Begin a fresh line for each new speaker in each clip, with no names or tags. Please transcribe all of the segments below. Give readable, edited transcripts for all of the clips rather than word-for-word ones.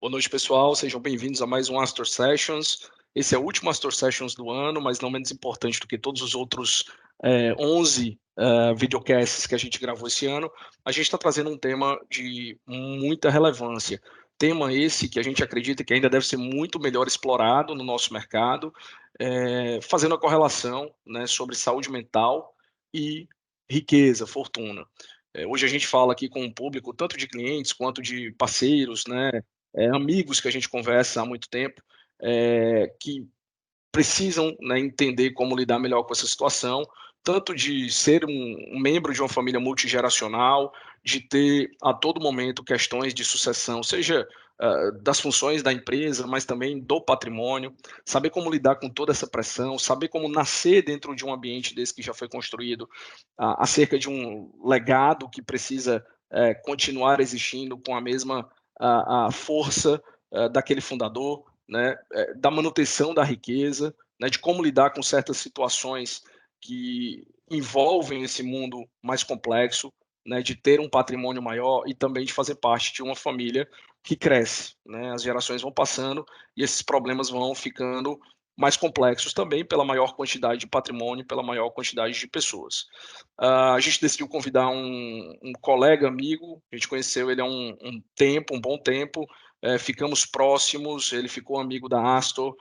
Boa noite, pessoal. Sejam bem-vindos a mais um Astor Sessions. Esse é o último Astor Sessions do ano, mas não menos importante do que todos os outros 11 videocasts que a gente gravou esse ano. A gente está trazendo um tema de muita relevância. Tema esse que a gente acredita que ainda deve ser muito melhor explorado no nosso mercado, fazendo a correlação, né, sobre saúde mental e riqueza, fortuna. Hoje a gente fala aqui com um público tanto de clientes quanto de parceiros, né, amigos que a gente conversa há muito tempo, que precisam, né, entender como lidar melhor com essa situação, tanto de ser um membro de uma família multigeracional, de ter a todo momento questões de sucessão, seja das funções da empresa, mas também do patrimônio, saber como lidar com toda essa pressão, saber como nascer dentro de um ambiente desse que já foi construído, acerca de um legado que precisa continuar existindo com a mesma a força daquele fundador, né, da manutenção da riqueza, né, de como lidar com certas situações que envolvem esse mundo mais complexo, né, de ter um patrimônio maior e também de fazer parte de uma família que cresce, né, as gerações vão passando e esses problemas vão ficando mais complexos também pela maior quantidade de patrimônio, pela maior quantidade de pessoas. A gente decidiu convidar um colega amigo, a gente conheceu ele há um bom tempo, ficamos próximos, ele ficou amigo da Astor,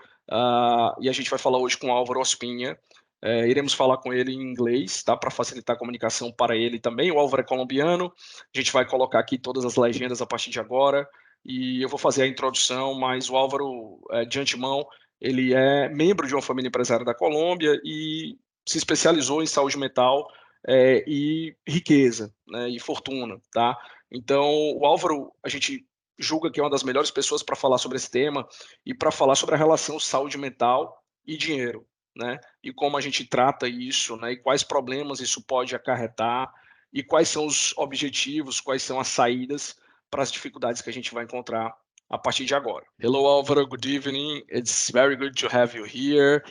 e a gente vai falar hoje com o Alvaro Ospina. Iremos falar com ele em inglês, tá, para facilitar a comunicação para ele também. O Álvaro é colombiano, a gente vai colocar aqui todas as legendas a partir de agora, e eu vou fazer a introdução, mas o Álvaro, de antemão, ele é membro de uma família empresária da Colômbia e se especializou em saúde mental e riqueza, né, e fortuna, tá? Então, o Álvaro, a gente julga que é uma das melhores pessoas para falar sobre esse tema e para falar sobre a relação saúde mental e dinheiro, né? E como a gente trata isso, né? E quais problemas isso pode acarretar e quais são os objetivos, quais são as saídas para as dificuldades que a gente vai encontrar a partir de agora. Hello, Álvaro. Good evening. It's very good to have you here.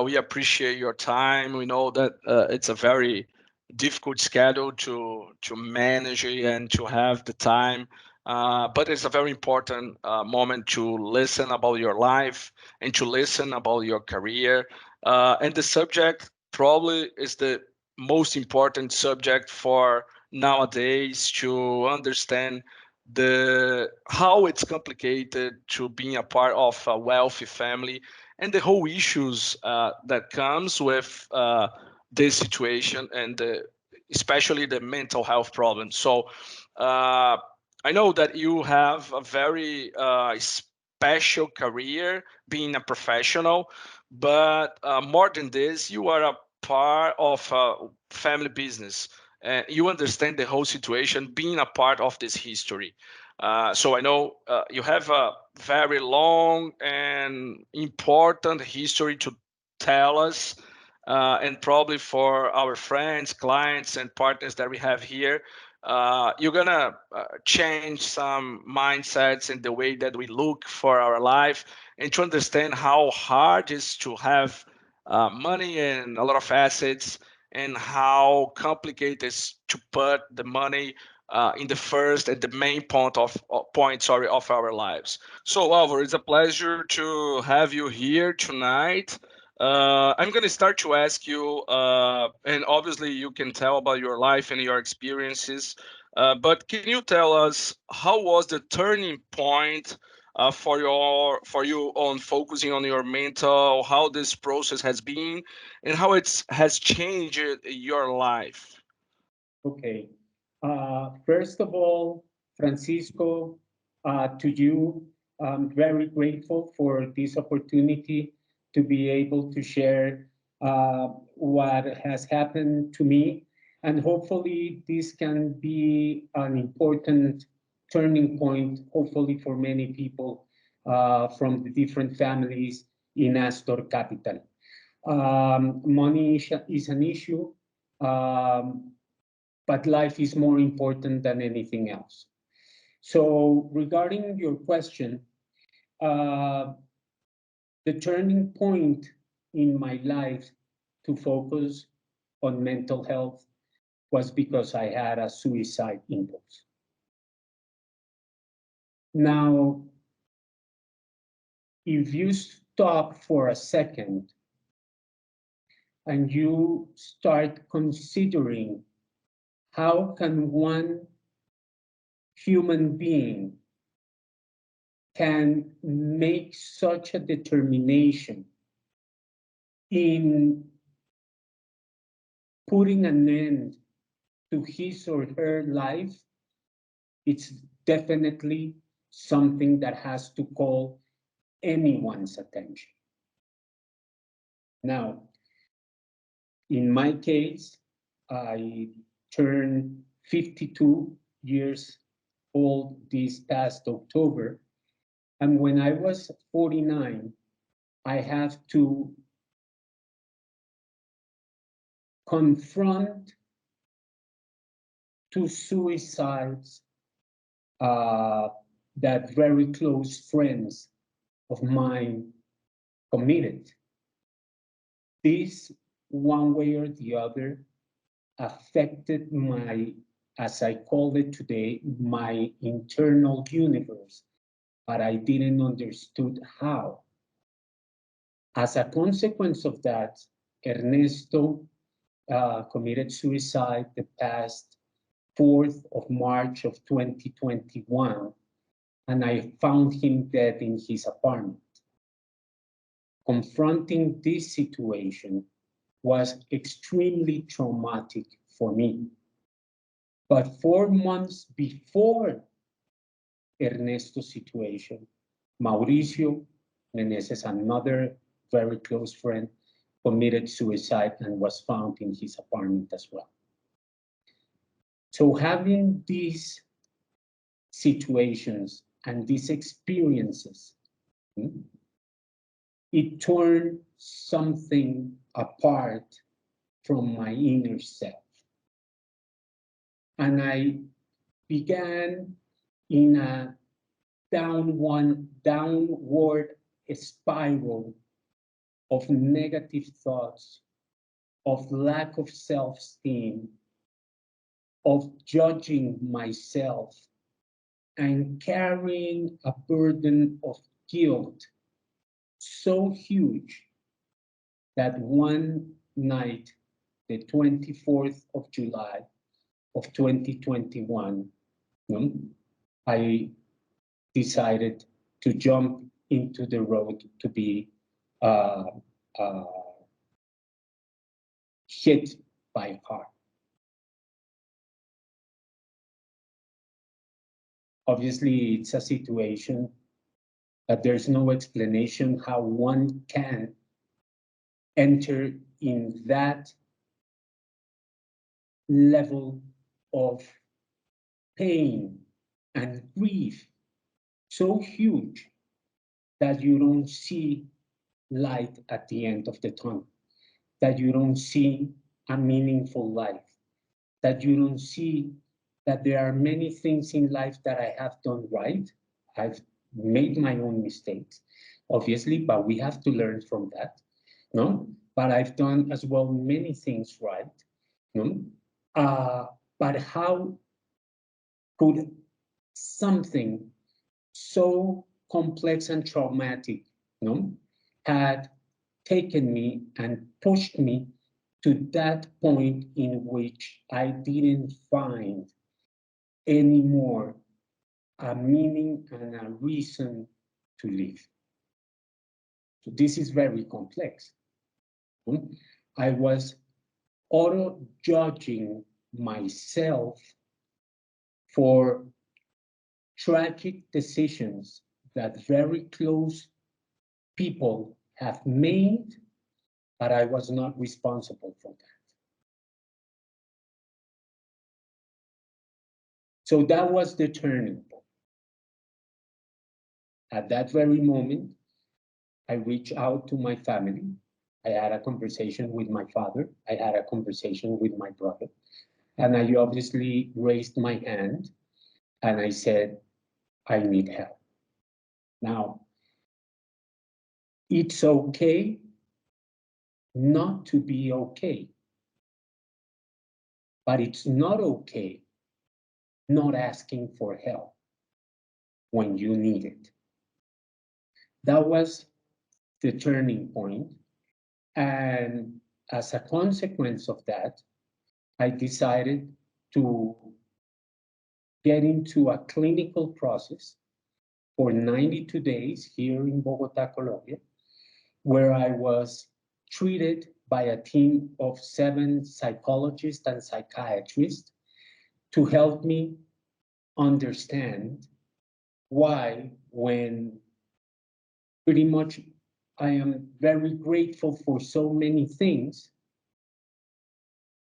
We appreciate your time. We know that it's a very difficult schedule to manage and to have the time. But it's a very important moment to listen about your life and to listen about your career. And the subject probably is the most important subject for nowadays to understand how it's complicated to being a part of a wealthy family and the whole issues that comes with this situation and especially the mental health problem. So I know that you have a very special career being a professional, but more than this, you are a part of a family business. You understand the whole situation being a part of this history. So I know you have a very long and important history to tell us, and probably for our friends, clients, and partners that we have here, you're gonna change some mindsets in the way that we look for our life and to understand how hard it is to have money and a lot of assets and how complicated it is to put the money in the first and the main point of our lives. So, Alvaro, it's a pleasure to have you here tonight. I'm going to start to ask you, and obviously you can tell about your life and your experiences, but can you tell us how was the turning point for you on focusing on your mental, how this process has been, and how it has changed your life?
Okay. First of all, Francisco, to you, I'm very grateful for this opportunity to be able to share what has happened to me. And hopefully, this can be an important turning point, hopefully, for many people from the different families in Astor Capital. Money is an issue. But life is more important than anything else. So, regarding your question, the turning point in my life to focus on mental health was because I had a suicide impulse. Now, if you stop for a second and you start considering how can one human being can make such a determination in putting an end to his or her life, it's definitely something that has to call anyone's attention. Now, in my case, I turned 52 years old this past October. And when I was 49, I have to confront 2 suicides that very close friends of mine committed. This, one way or the other, affected my, as I call it today, my internal universe, but I didn't understood how. As a consequence of that, Ernesto committed suicide the past 4th of March of 2021, and I found him dead in his apartment. Confronting this situation was extremely traumatic for me. But 4 months before Ernesto's situation, Mauricio, Meneses, another very close friend, committed suicide and was found in his apartment as well. So having these situations and these experiences, it turned something apart from my inner self. And I began in a downward spiral of negative thoughts, of lack of self-esteem, of judging myself, and carrying a burden of guilt so huge that one night, the 24th of July of 2021, I decided to jump into the road to be hit by a car. Obviously, it's a situation that there's no explanation how one can enter in that level of pain and grief so huge that you don't see light at the end of the tunnel, that you don't see a meaningful life, that you don't see that there are many things in life that I have done right. I've made my own mistakes, obviously, but we have to learn from that, no? But I've done as well many things right, no? But how could something so complex and traumatic, no, had taken me and pushed me to that point in which I didn't find anymore a meaning and a reason to live. So this is very complex. I was auto-judging myself for tragic decisions that very close people have made, but I was not responsible for that. So that was the turning point. At that very moment, I reached out to my family. I had a conversation with my father. I had a conversation with my brother. And I obviously raised my hand and I said, I need help. Now, it's okay not to be okay, but it's not okay not asking for help when you need it. That was the turning point. And as a consequence of that, I decided to get into a clinical process for 92 days here in Bogota, Colombia, where I was treated by a team of 7 psychologists and psychiatrists to help me understand why, when pretty much I am very grateful for so many things,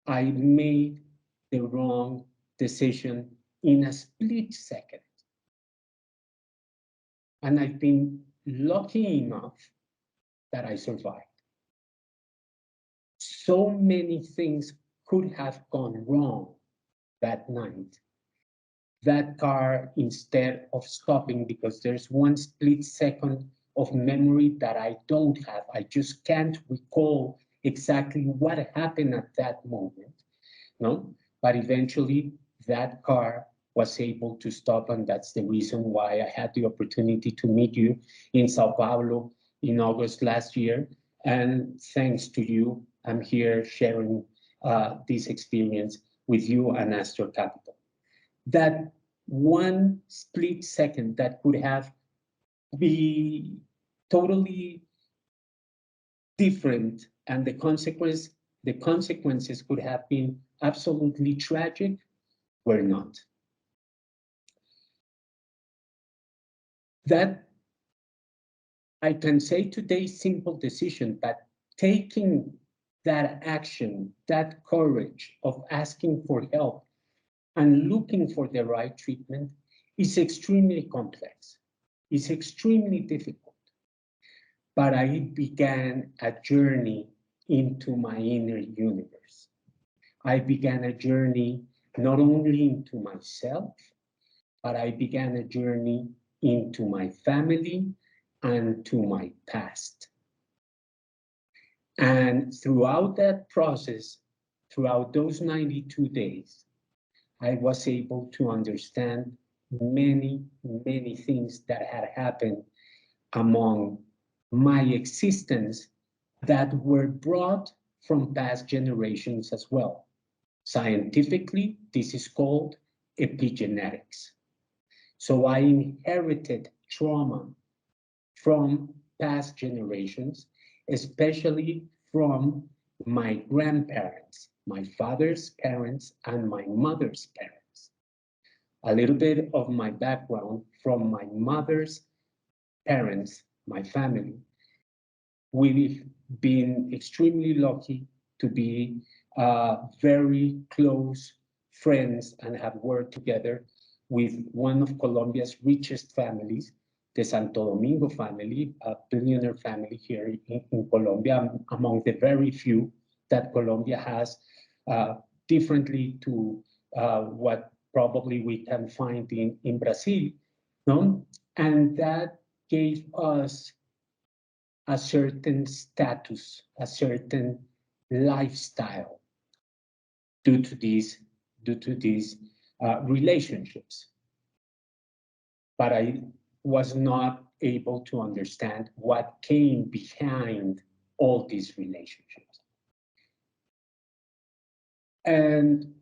I made the wrong decision in a split second. And I've been lucky enough that I survived. So many things could have gone wrong that night. That car, instead of stopping, because there's one split second of memory that I don't have, I just can't recall exactly what happened at that moment, no? But eventually that car was able to stop, and that's the reason why I had the opportunity to meet you in Sao Paulo in August last year. And thanks to you, I'm here sharing this experience with you and Astor Capital. That one split second that could have been totally different, and the consequences could have been absolutely tragic, were not. That I can say today, simple decision, but taking that action, that courage of asking for help and looking for the right treatment is extremely complex. It's extremely difficult. But I began a journey into my inner universe. I began a journey not only into myself, but I began a journey into my family and to my past. And throughout that process, throughout those 92 days, I was able to understand many, many things that had happened among my existence that were brought from past generations as well. Scientifically, this is called epigenetics. So I inherited trauma from past generations, especially from my grandparents, my father's parents, and my mother's parents. A little bit of my background from my mother's parents, my family. We've been extremely lucky to be very close friends and have worked together with one of Colombia's richest families, the Santo Domingo family, a billionaire family here in Colombia, among the very few that Colombia has, differently to what probably we can find in Brazil, no? And that gave us a certain status, a certain lifestyle due to these relationships. But I was not able to understand what came behind all these relationships. And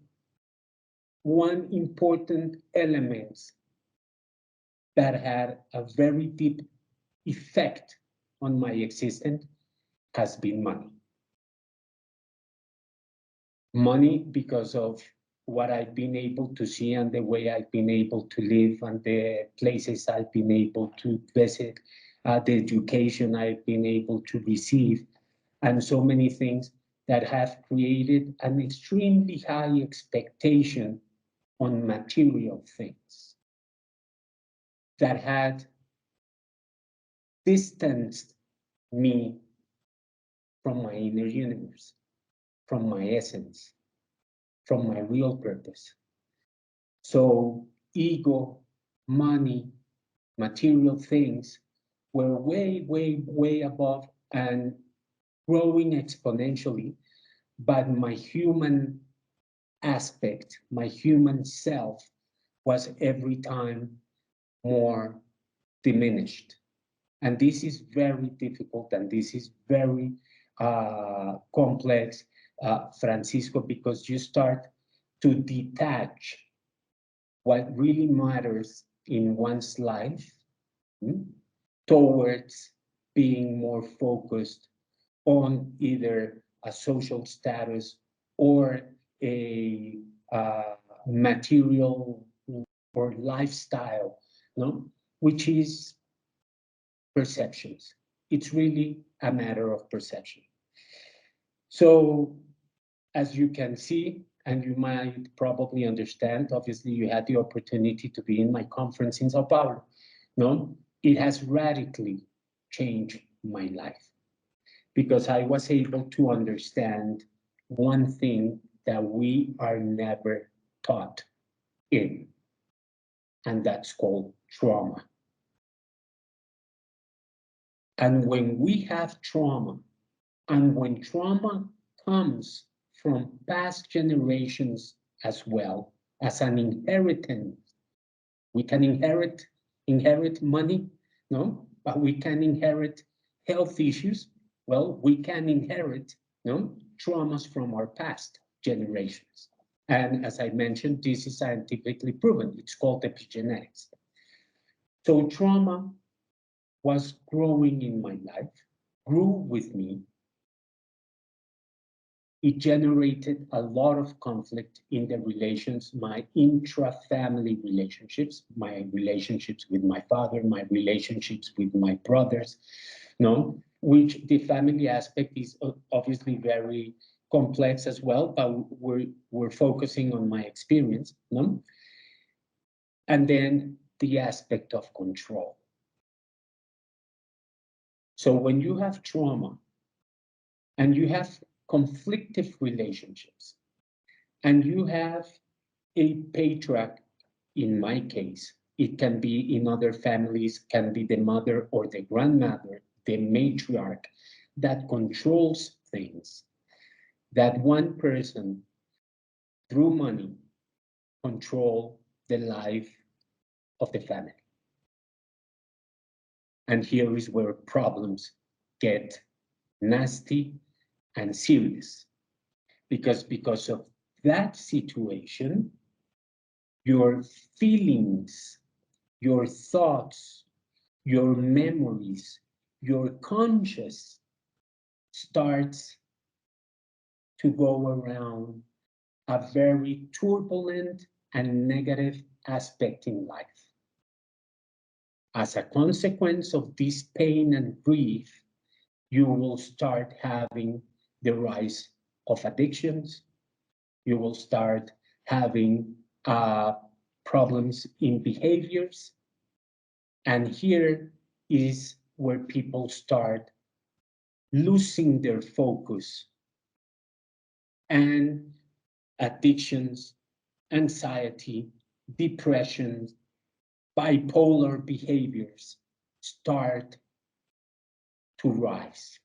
one important element that had a very deep effect on my existence has been money. Money because of what I've been able to see and the way I've been able to live and the places I've been able to visit, the education I've been able to receive, and so many things that have created an extremely high expectation on material things that had distanced me from my inner universe, from my essence, from my real purpose. So ego, money, material things were way, way, way above and growing exponentially, but my human aspect, my human self was every time more diminished. And this is very difficult, and this is very complex, Francisco, because you start to detach what really matters in one's life towards being more focused on either a social status or a material or lifestyle, no? Which is perceptions. It's really a matter of perception. So as you can see, and you might probably understand, obviously you had the opportunity to be in my conference in Sao Paulo, no? It has radically changed my life because I was able to understand one thing that we are never taught in, and that's called trauma. And when we have trauma, and when trauma comes from past generations as well as an inheritance, we can inherit money, no? But we can inherit health issues. Well, we can inherit, no, traumas from our past generations. And as I mentioned, this is scientifically proven. It's called epigenetics. So trauma was growing in my life, grew with me. It generated a lot of conflict in the relations, my intra-family relationships, my relationships with my father, my relationships with my brothers, no, which the family aspect is obviously very complex as well, but we're focusing on my experience, no? And then the aspect of control. So when you have trauma and you have conflictive relationships, and you have a patriarch, in my case, it can be in other families, can be the mother or the grandmother, the matriarch that controls things, that one person, through money, control the life of the family. And here is where problems get nasty and serious. Because of that situation, your feelings, your thoughts, your memories, your conscious starts to go around a very turbulent and negative aspect in life. As a consequence of this pain and grief, you will start having the rise of addictions. You will start having problems in behaviors. And here is where people start losing their focus, and addictions, anxiety, depression, bipolar behaviors start to rise.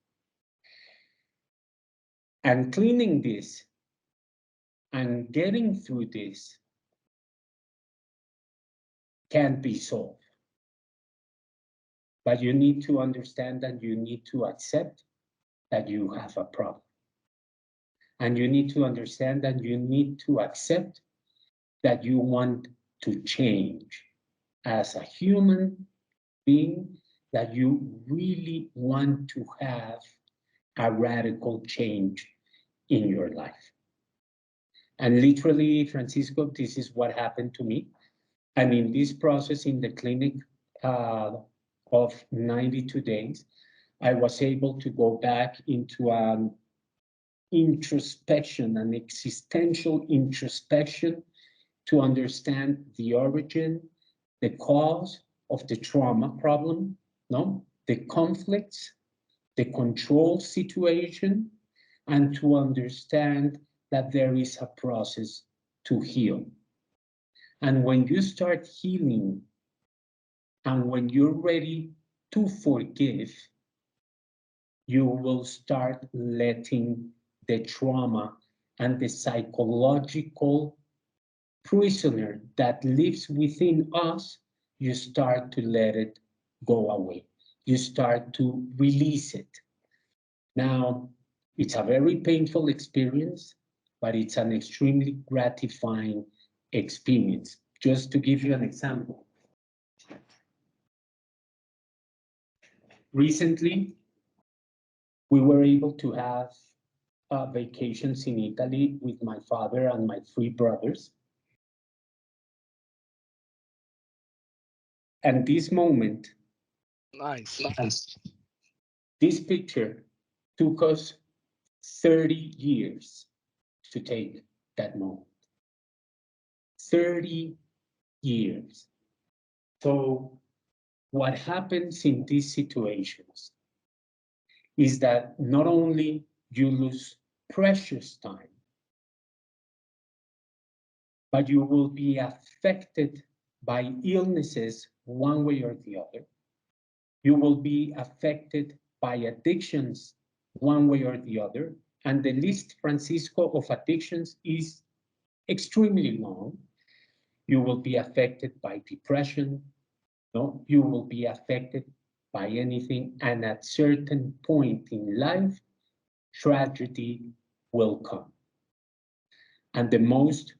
And cleaning this and getting through this can be solved. But you need to understand that you need to accept that you have a problem. And you need to understand that you need to accept that you want to change as a human being, that you really want to have a radical change in your life. And literally, Francisco, this is what happened to me. And in this process in the clinic of 92 days, I was able to go back into an introspection, an existential introspection, to understand the origin, the cause of the trauma problem, no? The conflicts, the control situation, and to understand that there is a process to heal. And when you start healing, and when you're ready to forgive, you will start letting the trauma and the psychological prisoner that lives within us, you start to let it go away. you start to release it. Now, it's a very painful experience, but it's an extremely gratifying experience. Just to give you an example. Recently, we were able to have vacations in Italy with my father and my 3 brothers. And this moment,
Nice.
this picture took us 30 years to take that moment. 30 years. So what happens in these situations is that not only you lose precious time, but you will be affected by illnesses one way or the other. You will be affected by addictions one way or the other. And the list, Francisco, of addictions is extremely long. You will be affected by depression. No, you will be affected by anything. And at certain point in life, tragedy will come. And the most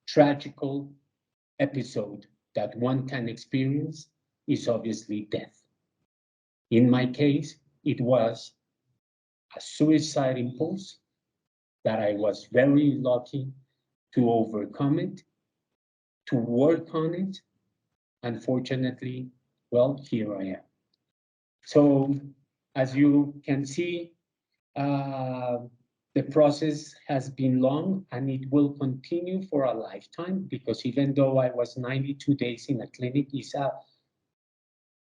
tragical episode that one can experience is obviously death. In my case, it was a suicide impulse that I was very lucky to overcome it, to work on it, and fortunately, well, here I am. So, as you can see, the process has been long and it will continue for a lifetime, because even though I was 92 days in a clinic, it's a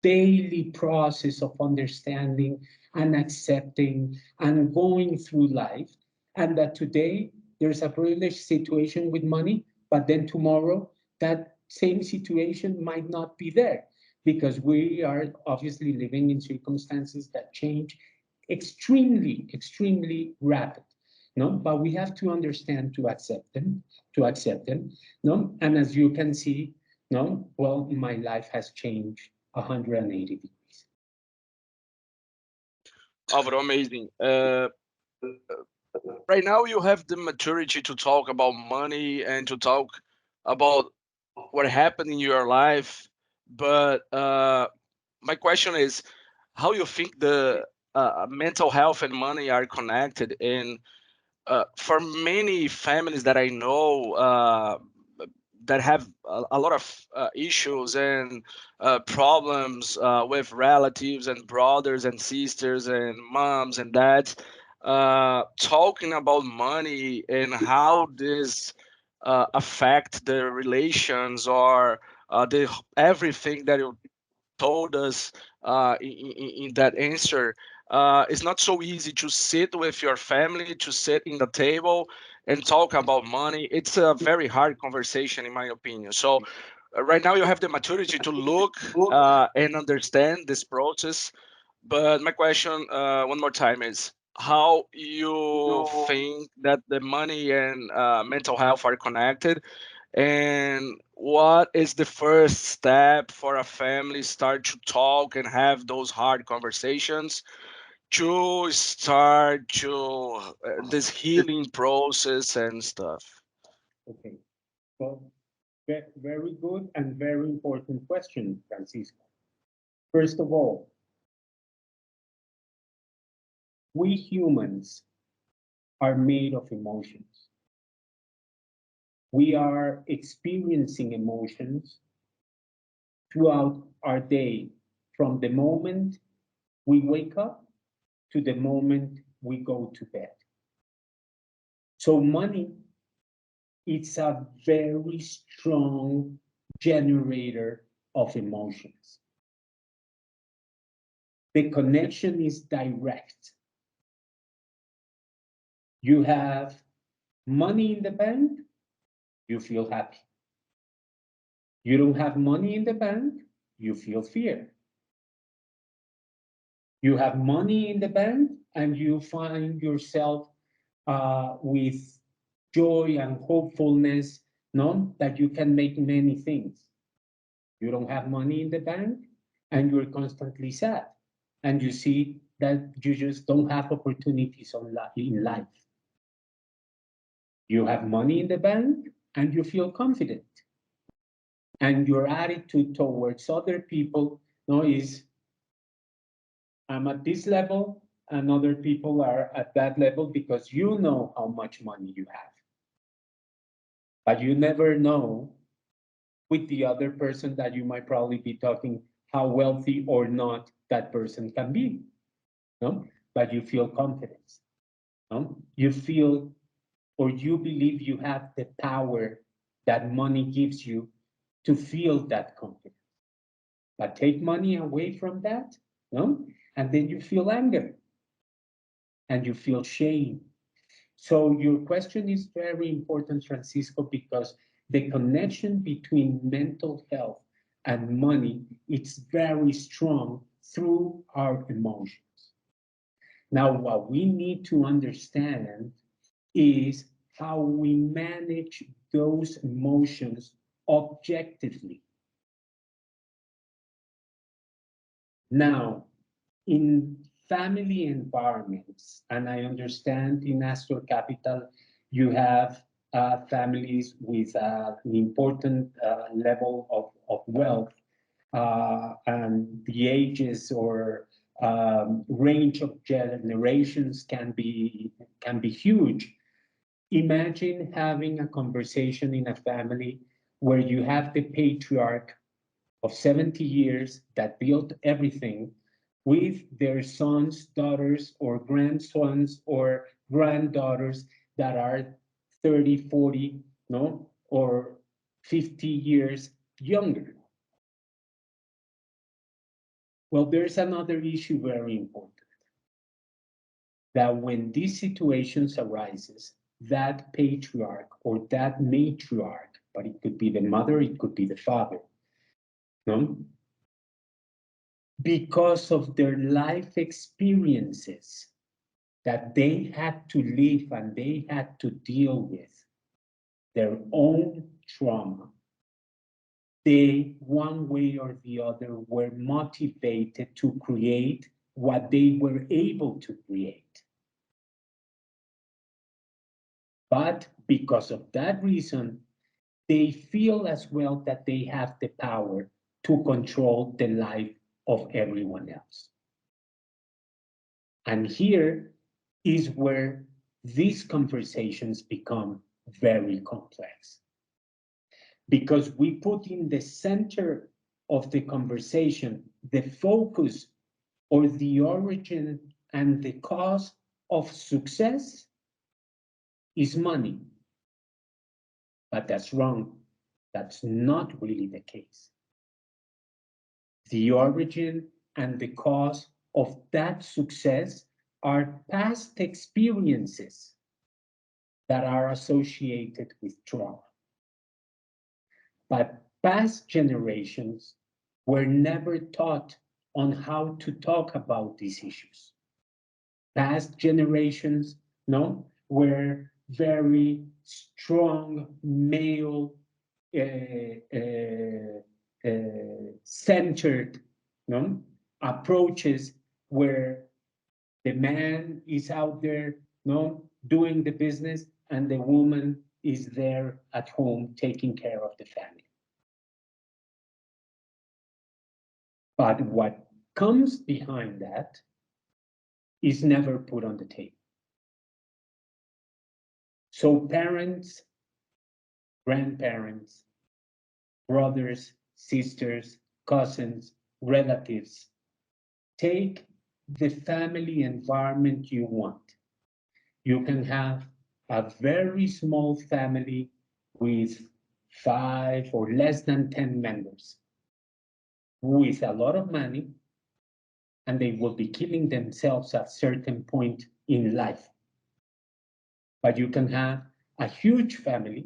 daily process of understanding and accepting and going through life. And that today there's a privileged situation with money, but then tomorrow that same situation might not be there, because we are obviously living in circumstances that change extremely rapid. No, but we have to understand to accept them. No, and as you can see, no, well, my life has changed 180 degrees.
Alvaro, amazing. Right now you have the maturity to talk about money and to talk about what happened in your life, but my question is, how you think the mental health and money are connected? And for many families that I know that have a lot of issues and problems with relatives and brothers and sisters and moms and dads, talking about money and how this affect the relations or the everything that you told us in that answer. It's not so easy to sit with your family, to sit in the table and talk about money. It's a very hard conversation, in my opinion. So right now you have the maturity to look and understand this process. But my question, one more time, is how you think that the money and mental health are connected, and what is the first step for a family start to talk and have those hard conversations to start to this healing process and stuff?
Okay, well, very good and very important question, Francisco. First of all, we humans are made of emotions. We are experiencing emotions throughout our day, from the moment we wake up to the moment we go to bed. So money, it's a very strong generator of emotions. The connection is direct. You have money in the bank, you feel happy. You don't have money in the bank, you feel fear. You have money in the bank and you find yourself with joy and hopefulness, no, that you can make many things. You don't have money in the bank and you're constantly sad. and you see that you just don't have opportunities in life. You have money in the bank and you feel confident. And your attitude towards other people is, I'm at this level and other people are at that level because you know how much money you have. But you never know with the other person that you might probably be talking how wealthy or not that person can be. No? But you feel confidence. No? You feel or you believe you have the power that money gives you to feel that confidence. But take money away from that, no? And then you feel anger and you feel shame. So your question is very important, Francisco, because the connection between mental health and money, it's very strong through our emotions. Now, what we need to understand is how we manage those emotions objectively. Now, in family environments, and I understand in Astor Capital, you have families with an important level of wealth, and the ages or range of generations can be huge. Imagine having a conversation in a family where you have the patriarch of 70 years that built everything with their sons, daughters, or grandsons or granddaughters that are 30, 40, no, or 50 years younger. Well, there's another issue very important, that when these situations arises, that patriarch or that matriarch, but it could be the mother, it could be the father, no? Because of their life experiences that they had to live and they had to deal with, their own trauma, they, one way or the other, were motivated to create what they were able to create. But because of that reason, they feel as well that they have the power to control the life of everyone else. And here is where these conversations become very complex. Because we put in the center of the conversation the focus or the origin and the cause of success is money. But that's wrong. That's not really the case. The origin and the cause of that success are past experiences that are associated with trauma. But past generations were never taught on how to talk about these issues. Past generations, no, were very strong male centered, no, approaches where the man is out there, no, doing the business, and the woman is there at home taking care of the family. But what comes behind that is never put on the table. So parents, grandparents, brothers, sisters, cousins, relatives, take the family environment you want. You can have a very small family with 5 or less than 10 members with a lot of money, and they will be killing themselves at a certain point in life. But you can have a huge family,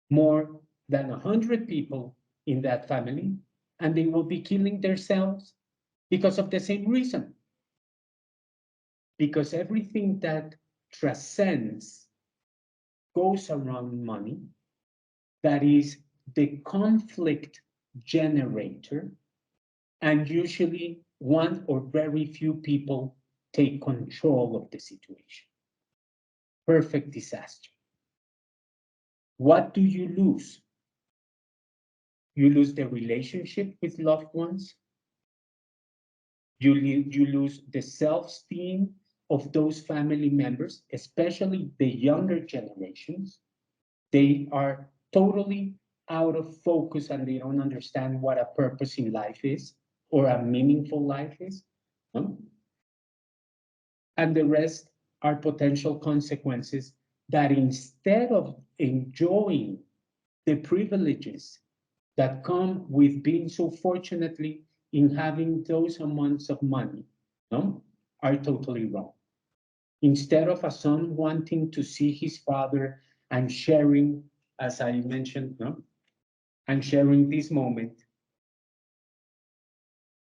more than 100 people in that family, and they will be killing themselves because of the same reason. Because everything that transcends goes around money, that is the conflict generator, and usually one or very few people take control of the situation. Perfect disaster. What do you lose? You lose the relationship with loved ones. You lose the self-esteem of those family members, especially the younger generations. They are totally out of focus and they don't understand what a purpose in life is or a meaningful life is. And the rest are potential consequences that instead of enjoying the privileges that come with being so fortunately in having those amounts of money, are totally wrong. Instead of a son wanting to see his father and sharing, as I mentioned, and sharing this moment,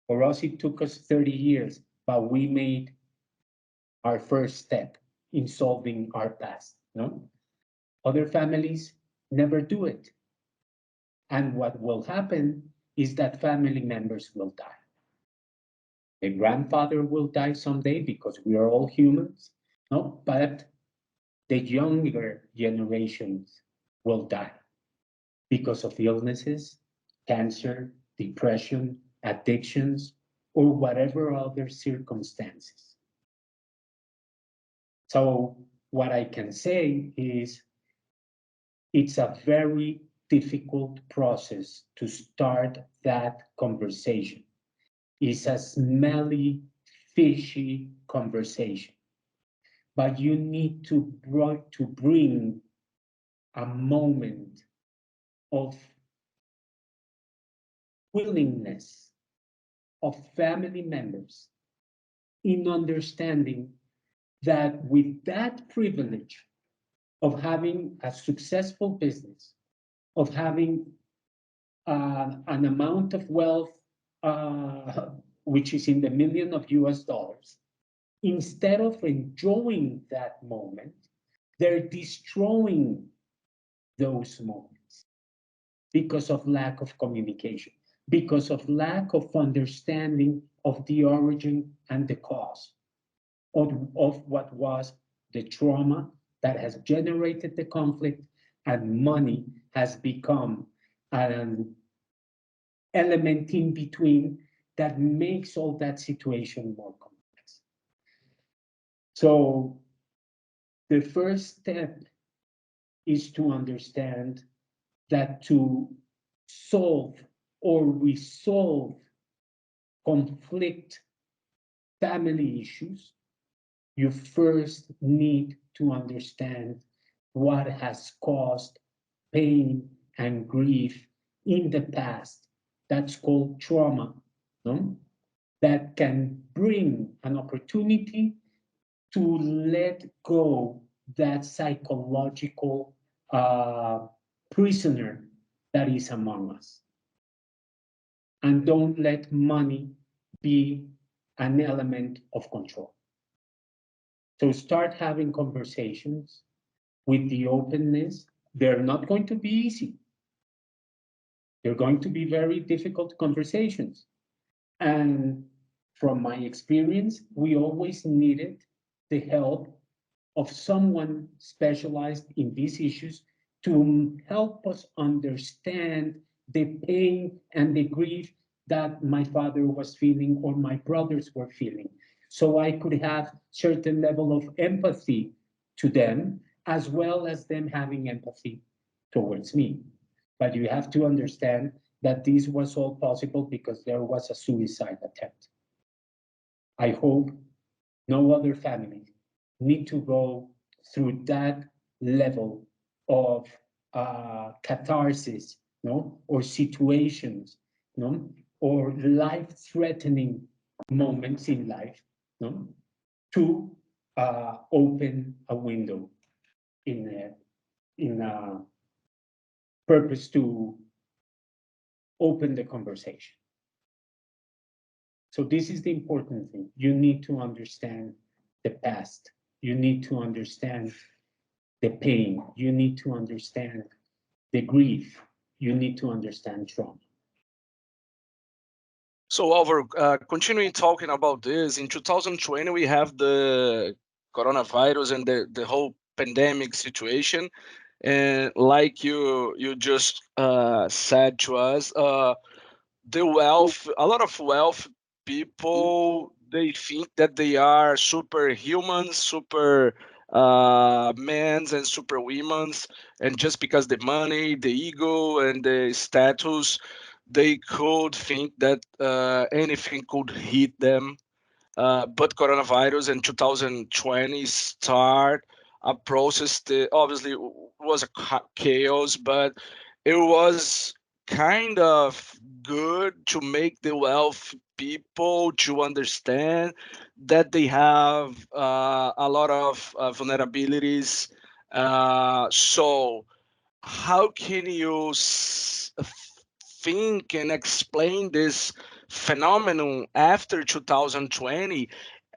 for us it took us 30 years, but we made our first step in solving our past. Other families never do it. And what will happen is that family members will die. A grandfather will die someday because we are all humans, but the younger generations will die because of illnesses, cancer, depression, addictions, or whatever other circumstances. So what I can say is it's a very difficult process to start that conversation. It's a smelly, fishy conversation. But you need to bring a moment of willingness of family members in understanding that with that privilege of having a successful business, of having an amount of wealth which is in the million of US dollars, instead of enjoying that moment, they're destroying those moments because of lack of communication, because of lack of understanding of the origin and the cause of what was the trauma that has generated the conflict, and money has become an element in between that makes all that situation more complex. So the first step is to understand that to solve or resolve conflict family issues, you first need to understand what has caused pain and grief in the past. That's called trauma, that can bring an opportunity to let go that psychological prisoner that is among us. And don't let money be an element of control. So start having conversations with the openness. They're not going to be easy. They're going to be very difficult conversations. And from my experience, we always needed the help of someone specialized in these issues to help us understand the pain and the grief that my father was feeling or my brothers were feeling. So I could have certain level of empathy to them, as well as them having empathy towards me. But you have to understand that this was all possible because there was a suicide attempt. I hope no other family need to go through that level of catharsis, or situations, or life-threatening moments in life, to open a window in a purpose to open the conversation. So this is the important thing. You need to understand the past. You need to understand the pain. You need to understand the grief. You need to understand trauma.
So, Alvaro, continuing talking about this, in 2020, we have the coronavirus and the whole pandemic situation. And like you just said to us, the wealth, a lot of wealth people, they think that they are superhumans, super men's and super women's, and just because the money, the ego, and the status, they could think that anything could hit them. But coronavirus in 2020 start a process that obviously was a chaos, but it was kind of good to make the wealth people to understand that they have a lot of vulnerabilities. So how can you think and explain this phenomenon after 2020?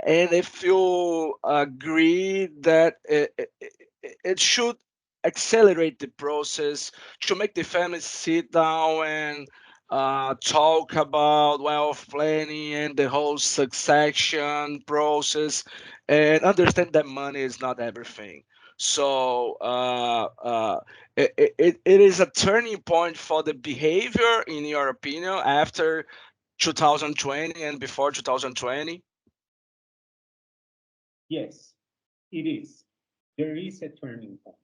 And if you agree that it should accelerate the process to make the families sit down and talk about wealth planning and the whole succession process and understand that money is not everything. So it is a turning point for the behavior, in your opinion, after 2020 and before 2020?
Yes, it is. There is a turning point.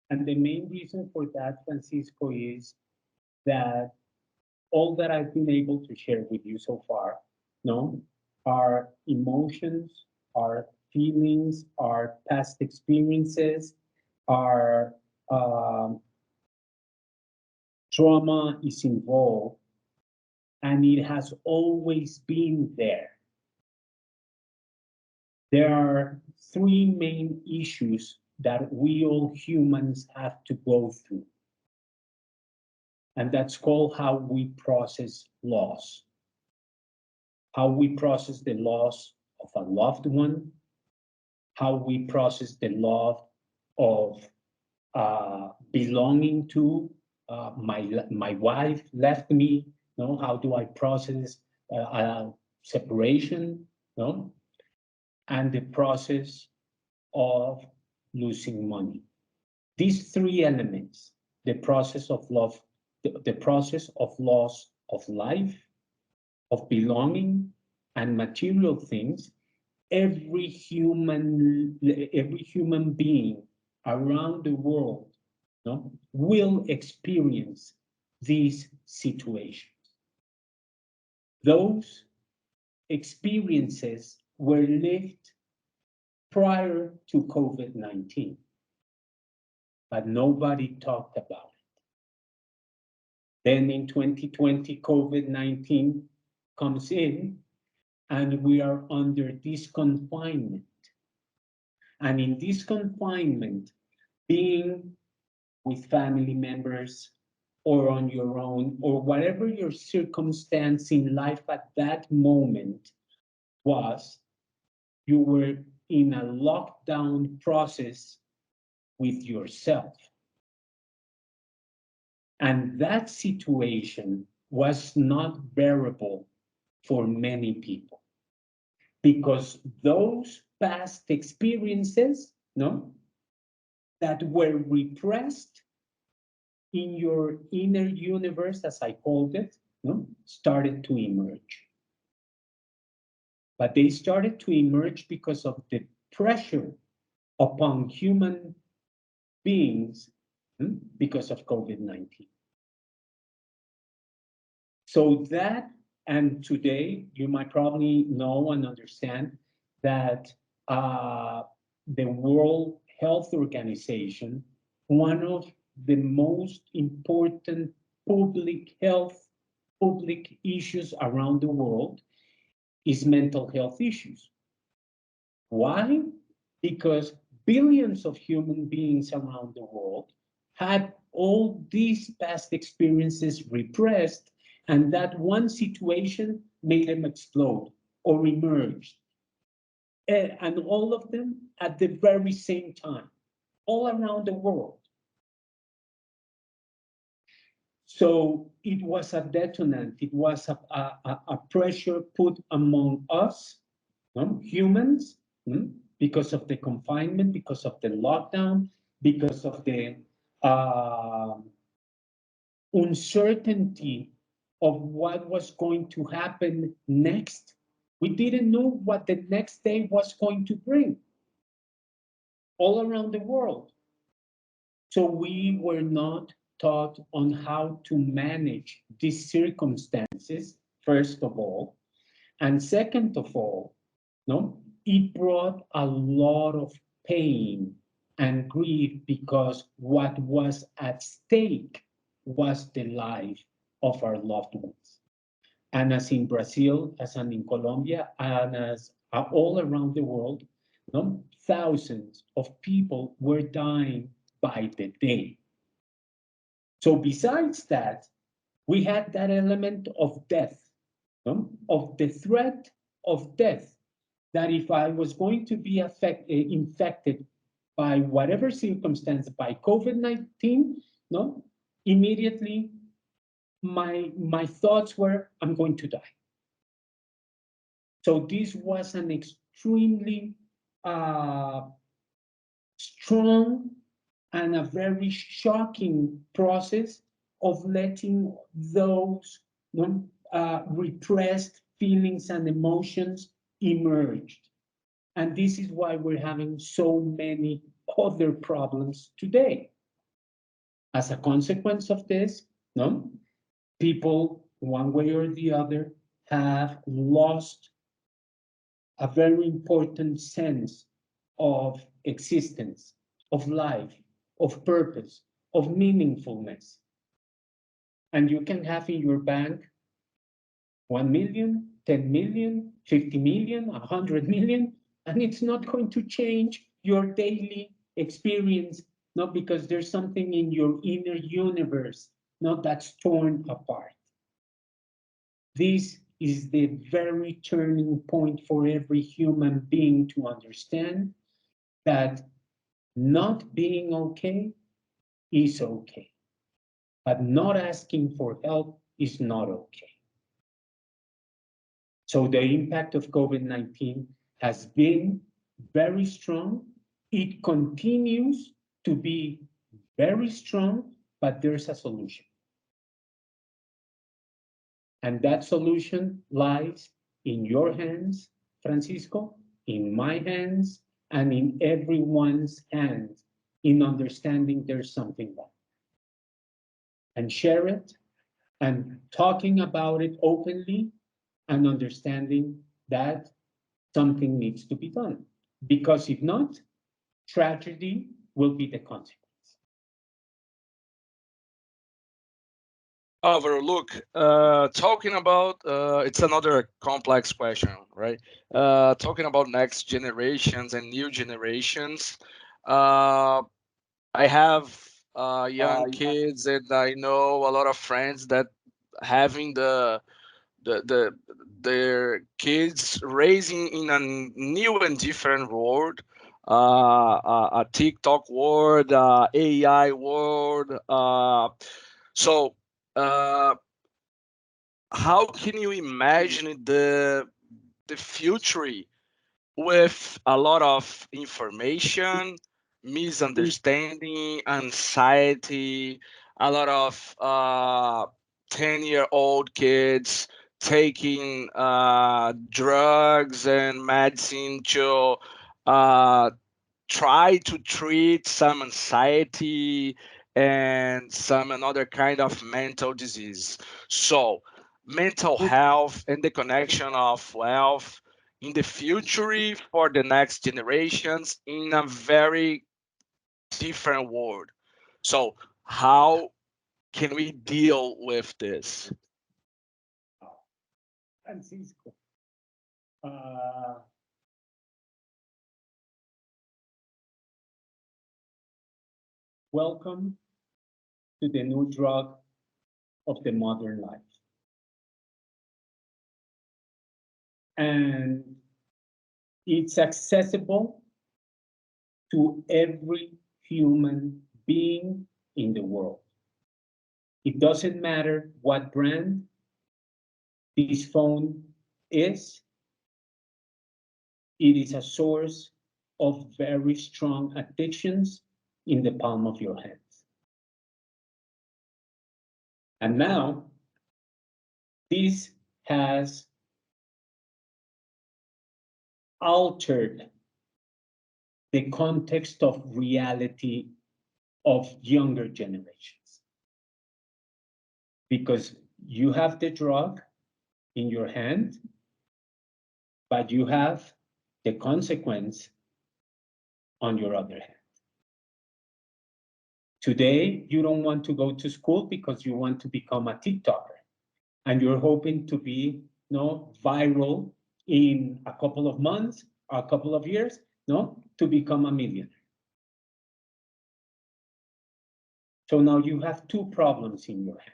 And the main reason for that, Francisco, is that all that I've been able to share with you so far, no, are emotions, are feelings, are past experiences, are trauma is involved, and it has always been there. There are three main issues that we all humans have to go through. And that's called how we process loss. How we process the loss of a loved one, how we process the loss of belonging to my wife left me. No, how do I process separation? No, and the process of losing money. These three elements, the process of love, the process of loss of life, of belonging, and material things, every human being around the world, no, will experience these situations. Those experiences were lived prior to COVID-19, but nobody talked about it. Then in 2020, COVID-19 comes in, and we are under this confinement. And in this confinement, being with family members or on your own, or whatever your circumstance in life at that moment was, you were in a lockdown process with yourself. And that situation was not bearable for many people, because those past experiences, no, that were repressed in your inner universe, as I called it, no, started to emerge. But they started to emerge because of the pressure upon human beings because of COVID-19. So that, and today you might probably know and understand that the World Health Organization, one of the most important public issues around the world is mental health issues. Why? Because billions of human beings around the world had all these past experiences repressed, and that one situation made them explode or emerge. And all of them at the very same time, all around the world. So it was a detonant. It was a pressure put among us, humans, because of the confinement, because of the lockdown, because of the uncertainty of what was going to happen next. We didn't know what the next day was going to bring all around the world. So we were not taught on how to manage these circumstances, first of all. And second of all, it brought a lot of pain and grief because what was at stake was the life of our loved ones. And as in Brazil, as in Colombia, and as all around the world, thousands of people were dying by the day. So besides that, we had that element of death, of the threat of death, that if I was going to be infected by whatever circumstance, by COVID-19, immediately my thoughts were, I'm going to die. So this was an extremely strong and a very shocking process of letting those repressed feelings and emotions emerge. And this is why we're having so many other problems today. As a consequence of this, people, one way or the other, have lost a very important sense of existence, of life, of purpose, of meaningfulness. And you can have in your bank 1 million, 10 million, 50 million, 100 million, and it's not going to change your daily experience, not because there's something in your inner universe, not that's torn apart. This is the very turning point for every human being to understand that not being okay is okay, but not asking for help is not okay. So the impact of COVID-19 has been very strong. It continues to be very strong, but there's a solution. And that solution lies in your hands, Francisco, in my hands, and in everyone's hands in understanding there's something wrong. And share it and talking about it openly and understanding that something needs to be done. Because if not, tragedy will be the consequence.
Alvaro, look, talking about, it's another complex question, right? Talking about next generations and new generations. I have young kids, and I know a lot of friends that having their kids raising in a new and different world, a TikTok world, AI world. So how can you imagine the future with a lot of information, misunderstanding, anxiety, a lot of 10-year-old kids taking drugs and medicine to try to treat some anxiety and some another kind of mental disease. So mental health and the connection of wealth in the future for the next generations in a very different world. So how can we deal with this?
Francisco, welcome to the new drug of the modern life. And it's accessible to every human being in the world. It doesn't matter what brand this phone is. It is a source of very strong addictions in the palm of your hands. And now, this has altered the context of reality of younger generations. Because you have the drug in your hand, but you have the consequence on your other hand. Today, you don't want to go to school because you want to become a TikToker, and you're hoping to be, viral in a couple of months, or a couple of years, to become a millionaire. So now you have two problems in your hands.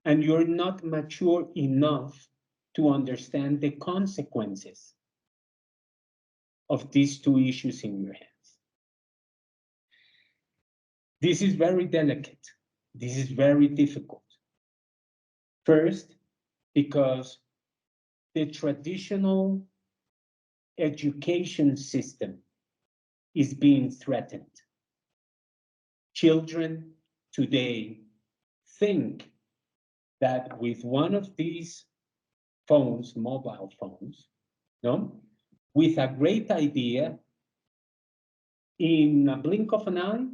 And you're not mature enough to understand the consequences of these two issues in your hands. This is very delicate. This is very difficult. First, because the traditional education system is being threatened. Children today think that with one of these phones, mobile phones, with a great idea, in a blink of an eye,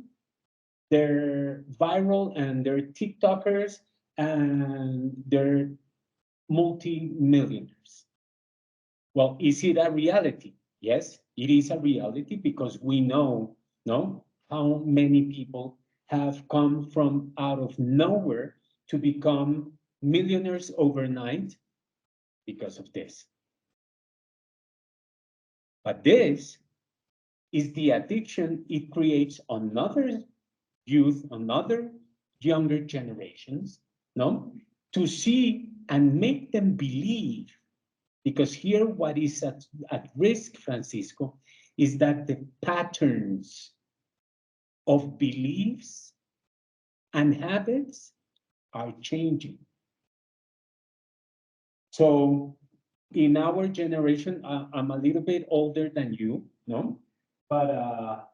they're viral and they're TikTokers and they're multi-millionaires. Well, is it a reality? Yes, it is a reality, because we know, how many people have come from out of nowhere to become millionaires overnight because of this. But this is the addiction it creates on other youth, on other younger generations, to see and make them believe. Because here what is at risk, Francisco, is that the patterns of beliefs and habits are changing. So in our generation, I'm a little bit older than you, but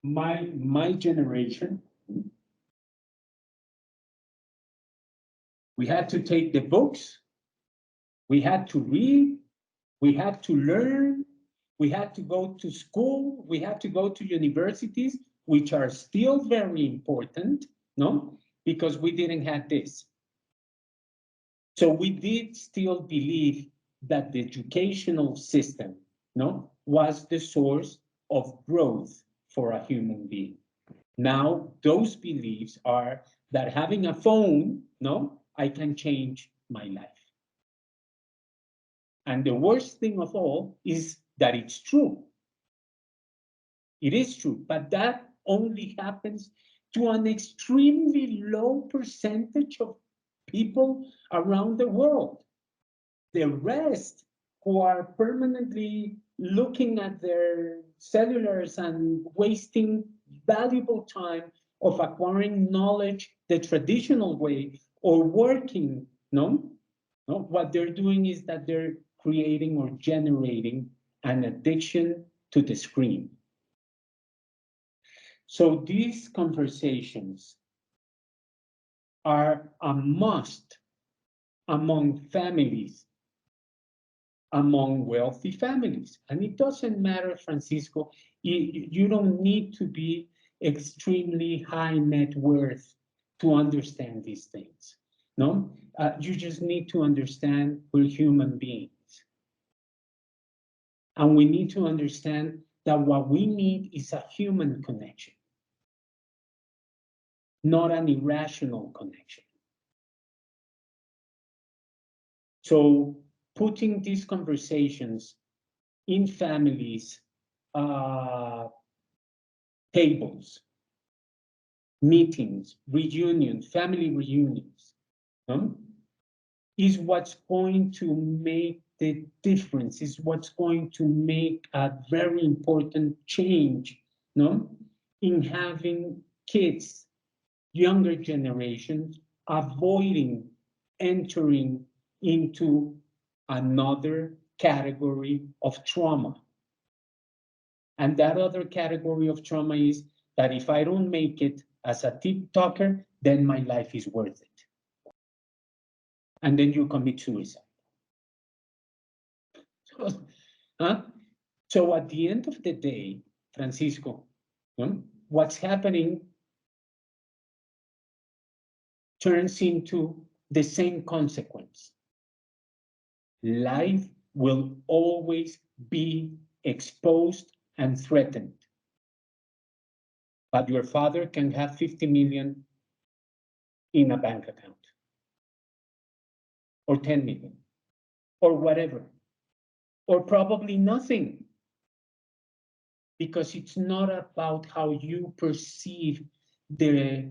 my generation, we had to take the books, we had to read, we had to learn, we had to go to school, we had to go to universities, which are still very important, because we didn't have this. So we did still believe that the educational system, was the source of growth for a human being. Now, those beliefs are that having a phone, I can change my life. And the worst thing of all is that it's true. It is true, but that only happens to an extremely low percentage of people around the world. The rest, who are permanently looking at their cellulars and wasting valuable time of acquiring knowledge the traditional way or working, what they're doing is that they're creating or generating an addiction to the screen. So these conversations are a must among families, among wealthy families. And it doesn't matter, Francisco, you don't need to be extremely high net worth to understand these things. You just need to understand we're human beings. And we need to understand that what we need is a human connection, not an irrational connection. So putting these conversations in families, tables, meetings, family reunions, is what's going to make the difference, is what's going to make a very important change, in having kids younger generations avoiding entering into another category of trauma. And that other category of trauma is that if I don't make it as a TikToker, then my life is worth it. And then you commit suicide. So at the end of the day, Francisco, what's happening turns into the same consequence. Life will always be exposed and threatened. But your father can have 50 million in a bank account, or 10 million, or whatever, or probably nothing. Because it's not about how you perceive the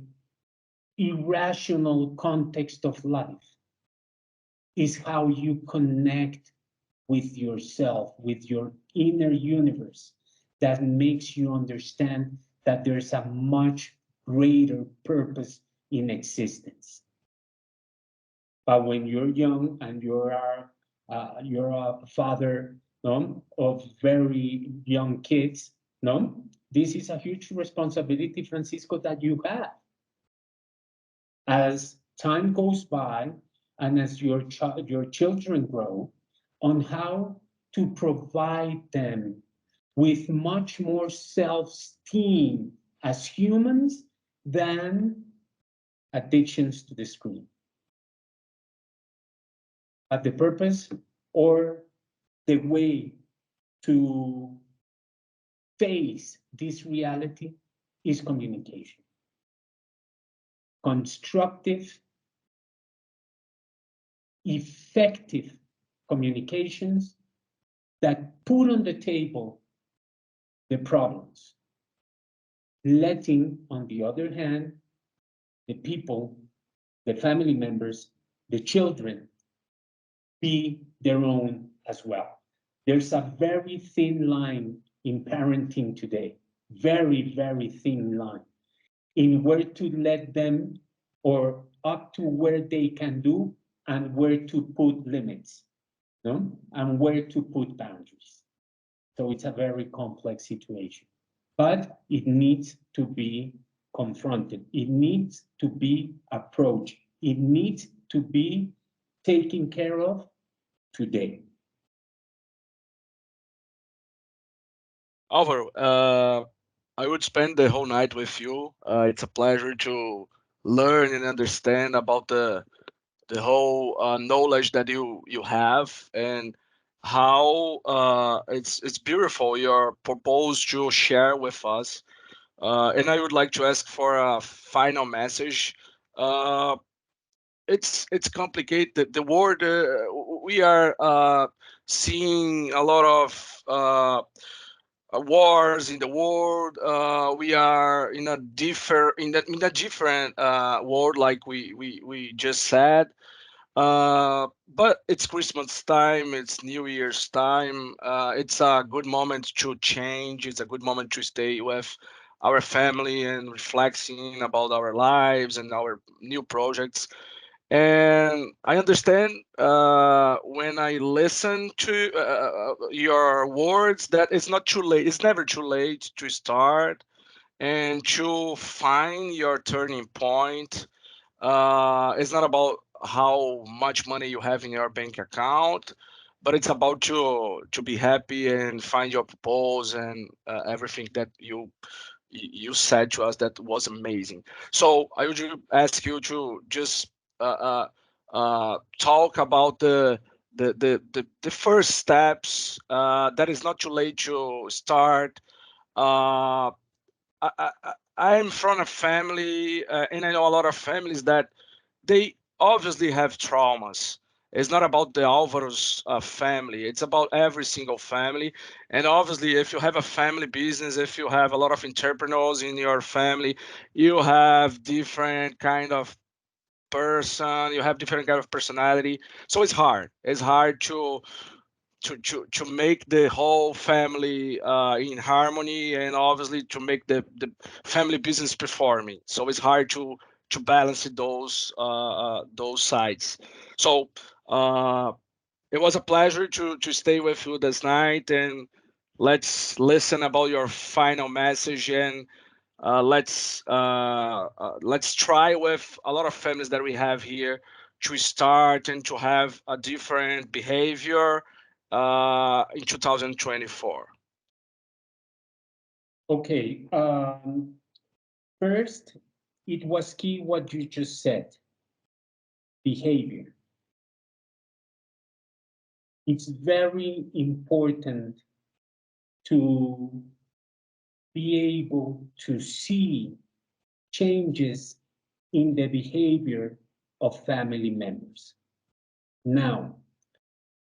irrational context of life. It's how you connect with yourself, with your inner universe, that makes you understand that there's a much greater purpose in existence. But when you're young and you're a father of very young kids, this is a huge responsibility, Francisco, that you have. As time goes by and as your children grow, on how to provide them with much more self-esteem as humans than addictions to the screen. But the purpose or the way to face this reality is communication. Constructive, effective communications that put on the table the problems, letting, on the other hand, the people, the family members, the children, be their own as well. There's a very thin line in parenting today, very, very thin line, in where to let them or up to where they can do and where to put limits, and where to put boundaries. So it's a very complex situation, but it needs to be confronted. It needs to be approached. It needs to be taken care of today.
Alvaro, I would spend the whole night with you. It's a pleasure to learn and understand about the whole knowledge that you have, and how it's beautiful your purpose to share with us. And I would like to ask for a final message. It's complicated. The world, we are seeing a lot of wars in the world. We are in a different world, like we just said. But it's Christmas time, it's New Year's time. It's a good moment to change. It's a good moment to stay with our family and reflecting about our lives and our new projects. And I understand when I listen to your words that it's not too late. It's never too late to start and to find your turning point. It's not about how much money you have in your bank account, but it's about to be happy and find your purpose and everything that you said to us that was amazing. So I would ask you to just talk about the first steps. That is not too late to start. Uh, I'm from a family, and I know a lot of families that they obviously have traumas. It's not about the Alvaro's family. It's about every single family. And obviously, if you have a family business, if you have a lot of entrepreneurs in your family, you have different kind of person. You have different kind of personality. So it's hard. It's hard to make the whole family in harmony, and obviously to make the family business performing. So it's hard to to balance those sides. So it was a pleasure to stay with you this night, and let's listen about your final message, and let's try with a lot of families that we have here to start and to have a different behavior in 2024.
Okay. First, it was key what you just said, behavior. It's very important to be able to see changes in the behavior of family members. Now,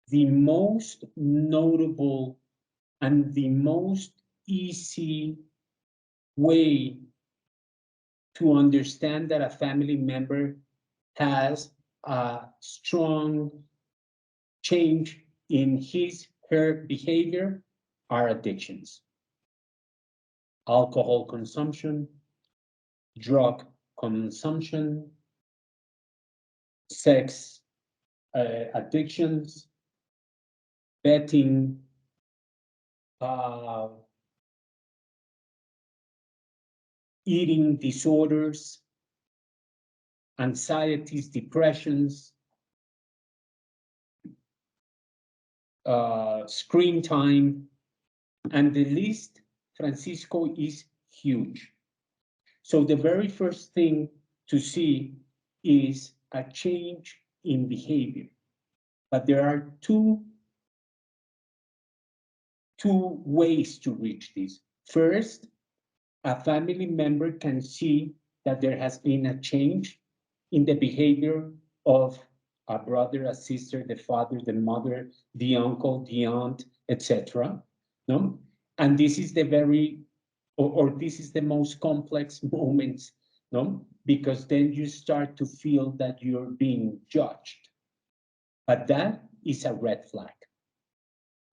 the most notable and the most easy way to understand that a family member has a strong change in her behavior are addictions. Alcohol consumption, drug consumption, sex addictions, betting, eating disorders, anxieties, depressions, screen time, and the list, Francisco, is huge. So the very first thing to see is a change in behavior. But there are two ways to reach this. First, a family member can see that there has been a change in the behavior of a brother, a sister, the father, the mother, the uncle, the aunt, etc. No? And this is the very, or this is the most complex moment, no? Because then you start to feel that you're being judged. But that is a red flag.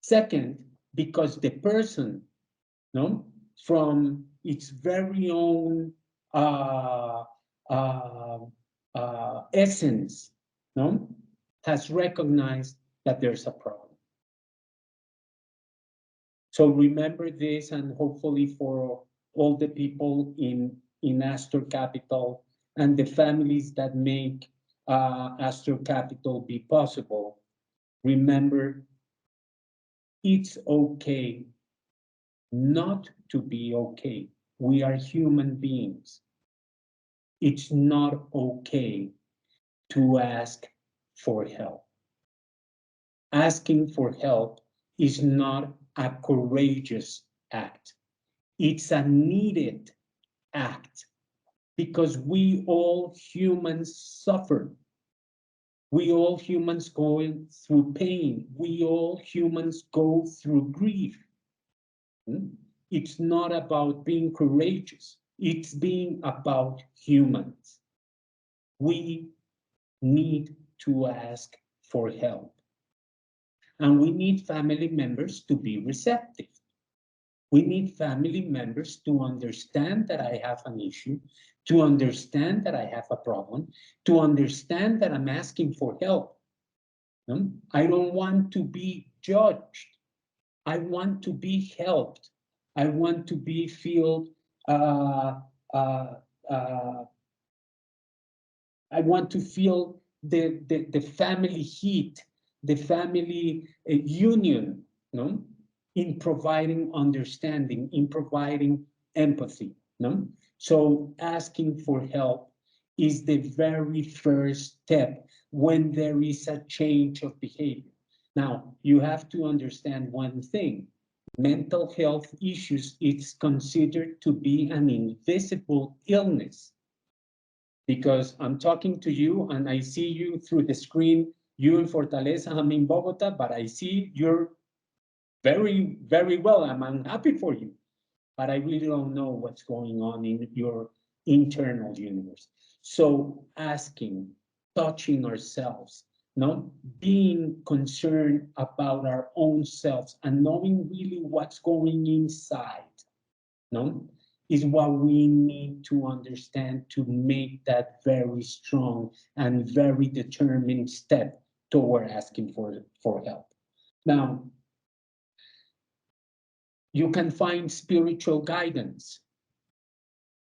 Second, because the person, no, from its very own essence, no, has recognized that there's a problem. So remember this, and hopefully for all the people in Astor Capital and the families that make Astor Capital be possible, remember, it's okay not to be okay. We are human beings. It's not okay to ask for help. Asking for help is not a courageous act. It's a needed act because we all humans suffer. We all humans go through pain. We all humans go through grief. It's not about being courageous. It's being about humans. We need to ask for help. And we need family members to be receptive. We need family members to understand that I have an issue, to understand that I have a problem, to understand that I'm asking for help. I don't want to be judged. I want to be helped. I want to be feel. I want to feel the family heat, the family union, no? In providing understanding, in providing empathy, no? So asking for help is the very first step when there is a change of behavior. Now, you have to understand one thing. Mental health issues is considered to be an invisible illness. Because I'm talking to you and I see you through the screen, you in Fortaleza, I'm in Bogota, but I see you're very, very well. I'm happy for you, but I really don't know what's going on in your internal universe. So asking, touching ourselves, no, being concerned about our own selves and knowing really what's going inside, no, is what we need to understand to make that very strong and very determined step toward asking for help. Now, you can find spiritual guidance.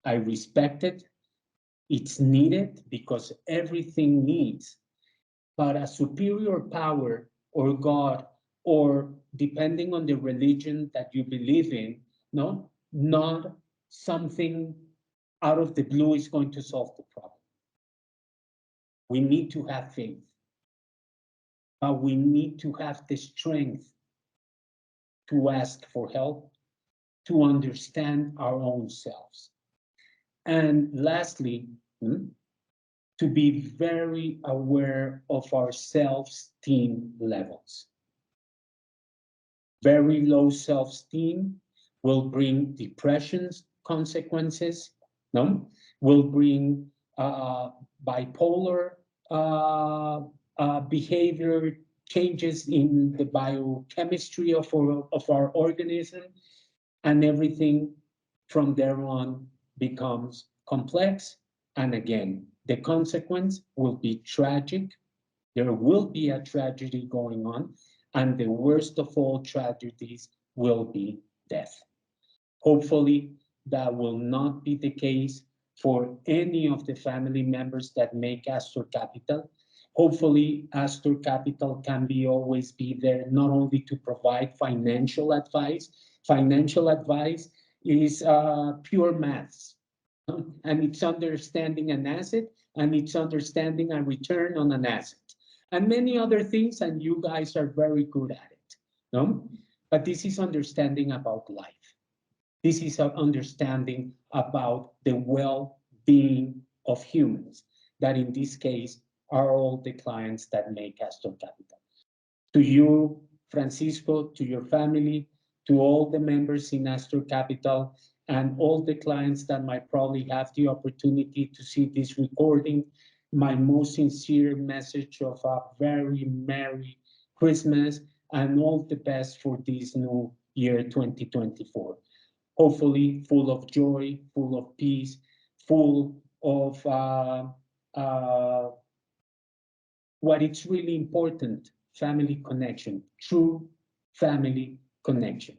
I respect it. It's needed because everything needs. But a superior power or God, or depending on the religion that you believe in, no, not something out of the blue is going to solve the problem. We need to have faith, but we need to have the strength to ask for help, to understand our own selves. And lastly, to be very aware of our self-esteem levels. Very low self-esteem will bring depression's consequences, no? Will bring bipolar behavior, changes in the biochemistry of our organism, and everything from there on becomes complex. And again, the consequence will be tragic. There will be a tragedy going on, and the worst of all tragedies will be death. Hopefully, that will not be the case for any of the family members that make Astor Capital. Hopefully, Astor Capital can always be there, not only to provide financial advice. Financial advice is pure maths, and it's understanding an asset, and it's understanding a return on an asset, and many other things, and you guys are very good at it, no? But this is understanding about life. This is an understanding about the well-being of humans, that in this case are all the clients that make Astor Capital. To you, Francisco, to your family, to all the members in Astor Capital, and all the clients that might probably have the opportunity to see this recording, my most sincere message of a very Merry Christmas and all the best for this new year 2024. Hopefully full of joy, full of peace, full of what is really important, family connection, true family connection.